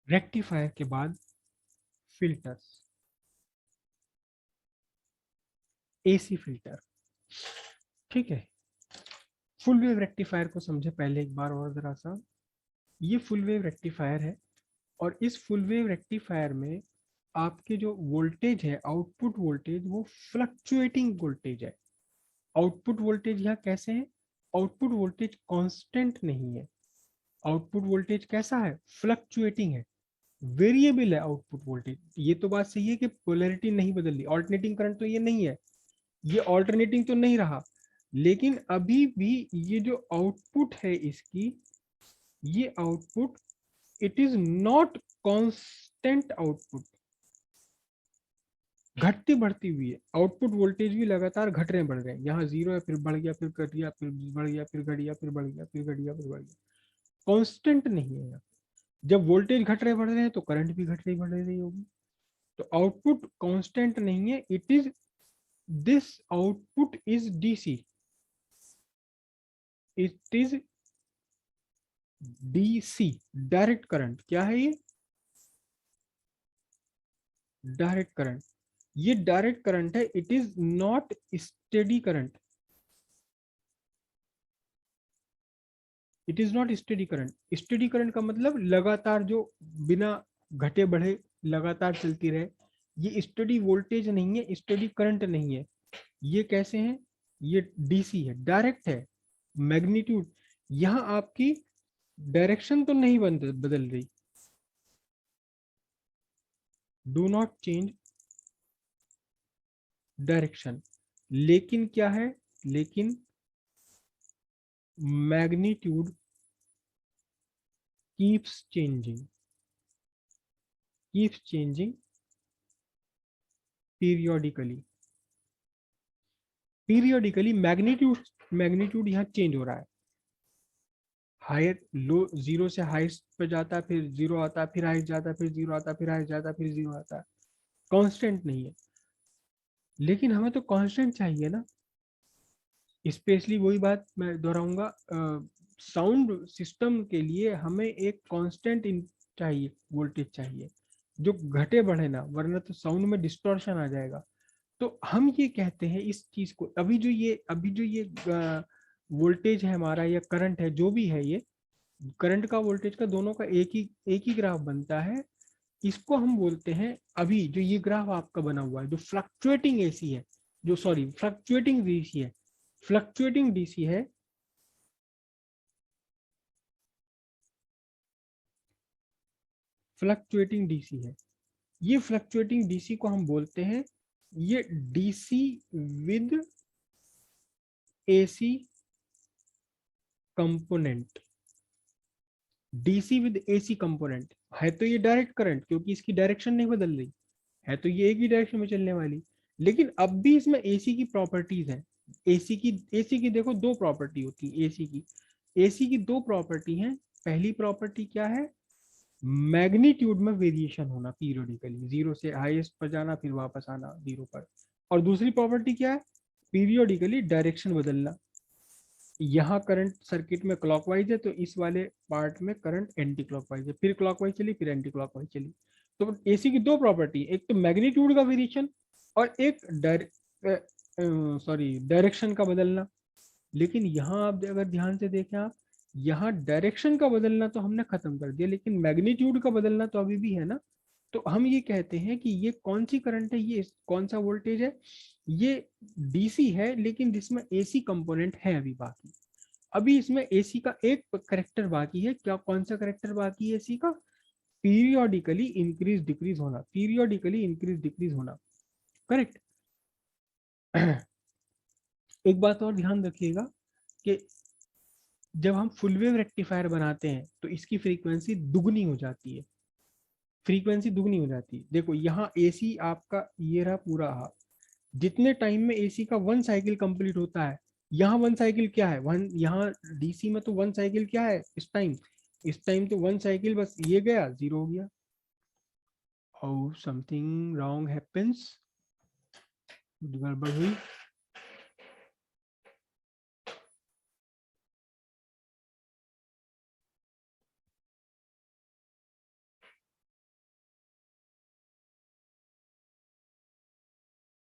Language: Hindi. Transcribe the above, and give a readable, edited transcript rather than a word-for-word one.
रेक्टिफायर के बाद फिल्टर्स, एसी फिल्टर, ठीक है। फुल वेव रेक्टिफायर को समझे पहले एक बार और जरा सा। ये फुल वेव रेक्टिफायर है, और इस फुल वेव रेक्टिफायर में आपके जो वोल्टेज है, आउटपुट वोल्टेज, वो फ्लक्चुएटिंग वोल्टेज है। आउटपुट वोल्टेज यहाँ कैसे है? आउटपुट वोल्टेज कांस्टेंट नहीं है। आउटपुट वोल्टेज कैसा है? फ्लक्चुएटिंग है, वेरिएबल है आउटपुट वोल्टेज। ये तो बात सही है कि पोलैरिटी नहीं बदल रही, ऑल्टरनेटिंग करंट तो ये नहीं है, ये ऑल्टरनेटिंग तो नहीं रहा, लेकिन अभी भी ये जो आउटपुट है इसकी, ये output, it is not constant output, घटती बढ़ती हुई है। आउटपुट वोल्टेज भी लगातार घट रहे बढ़ रहे हैं, यहाँ जीरो है, फिर बढ़ गया, फिर घट गया, फिर बढ़ गया, फिर घट गया, फिर बढ़ गया, फिर घट गया, फिर बढ़ गया, कांस्टेंट नहीं है यहाँ। जब वोल्टेज घट रहे बढ़ रहे हैं तो करंट भी घट रही बढ़ रही होगी। तो आउटपुट कांस्टेंट नहीं है, it is, this output is DC, it is DC, direct current. क्या है ये? Direct current. ये डायरेक्ट करंट है, it is not steady current, it is not steady current. Steady current का मतलब लगातार जो बिना घटे बढ़े लगातार चलती रहे, ये स्टेडी वोल्टेज नहीं है, स्टेडी करंट नहीं है। ये कैसे है? ये डीसी है, डायरेक्ट है। मैग्नीट्यूड, यहां आपकी डायरेक्शन तो नहीं बदल रही, डू नॉट चेंज डायरेक्शन, लेकिन क्या है? लेकिन magnitude keeps changing, keeps changing periodically. Periodically magnitude, magnitude यहाँ चेंज हो रहा है। हायर लो, जीरो से हाईएस्ट पे जाता है, फिर जीरो आता है, फिर हाईएस्ट जाता है, फिर जीरो आता है, फिर हाईएस्ट जाता है, फिर जीरो आता है, कांस्टेंट नहीं है। लेकिन हमें तो कांस्टेंट चाहिए ना। स्पेशली वही बात मैं दोहराऊंगा, साउंड सिस्टम के लिए हमें एक कांस्टेंट चाहिए, वोल्टेज चाहिए, जो घटे बढ़े ना, वरना तो साउंड में डिस्टॉर्शन आ जाएगा। तो हम ये कहते हैं इस चीज को, अभी जो ये वोल्टेज है हमारा, या करंट है, जो भी है, ये करंट का वोल्टेज का दोनों का एक ही ग्राफ बनता है। इसको हम बोलते हैं, अभी जो ये ग्राफ आपका बना हुआ है, जो फ्लक्चुएटिंग एसी है, जो सॉरी फ्लक्चुएटिंग डीसी है, फ्लक्चुएटिंग डीसी है, फ्लक्चुएटिंग डीसी है। ये फ्लक्चुएटिंग डीसी को हम बोलते हैं, ये DC with AC component, DC with AC component. है तो ये डायरेक्ट करंट, क्योंकि इसकी डायरेक्शन नहीं बदल रही है, तो ये एक ही डायरेक्शन में चलने वाली। लेकिन अब भी इसमें एसी की प्रॉपर्टीज है। एसी की देखो दो प्रॉपर्टी होती है एसी की। एसी की दो प्रॉपर्टी हैं। पहली प्रॉपर्टी क्या है? मैग्नीट्यूड में वेरिएशन होना पीरियोडिकली, जीरो से हाईएस्ट पर जाना, फिर वापस आना जीरो पर। और दूसरी प्रॉपर्टी क्या है? पीरियोडिकली डायरेक्शन बदलना। यहाँ करंट सर्किट में क्लॉकवाइज है, तो इस वाले पार्ट में करंट एंटी क्लॉकवाइज है, फिर क्लॉकवाइज चली, फिर एंटी क्लॉकवाइज चली। तो एसी की दो प्रॉपर्टी, एक तो मैग्नीट्यूड का वेरिएशन, और एक डायरेक्शन का बदलना। लेकिन यहाँ आप अगर ध्यान से देखें, आप यहाँ डायरेक्शन का बदलना तो हमने खत्म कर दिया, लेकिन मैग्नीट्यूड का बदलना तो अभी भी है ना। तो हम ये कहते हैं कि ये कौन सी करंट है, ये कौन सा वोल्टेज है? ये डीसी है, लेकिन जिसमें एसी कंपोनेंट है अभी बाकी। अभी इसमें एसी का एक करेक्टर बाकी है। क्या, कौन सा करेक्टर बाकी है एसी का? पीरियोडिकली इंक्रीज डिक्रीज होना, पीरियोडिकली इंक्रीज डिक्रीज होना, करेक्ट। एक बात और ध्यान रखिएगा कि जब हम फुल वेव रेक्टिफायर बनाते हैं तो इसकी फ्रीक्वेंसी दुगनी हो जाती है, फ्रीक्वेंसी दुगनी हो जाती है। देखो यहाँ एसी आपका ये रहा पूरा हाफ, जितने टाइम में एसी का वन साइकिल कंप्लीट होता है, यहाँ वन साइकिल क्या है, वन, यहाँ डीसी में तो वन साइकिल क्या है इस टाइम तो वन साइकिल बस ये गया, जीरो हो गया। और समथिंग रॉन्ग हैपेंस, गड़बड़ हुई।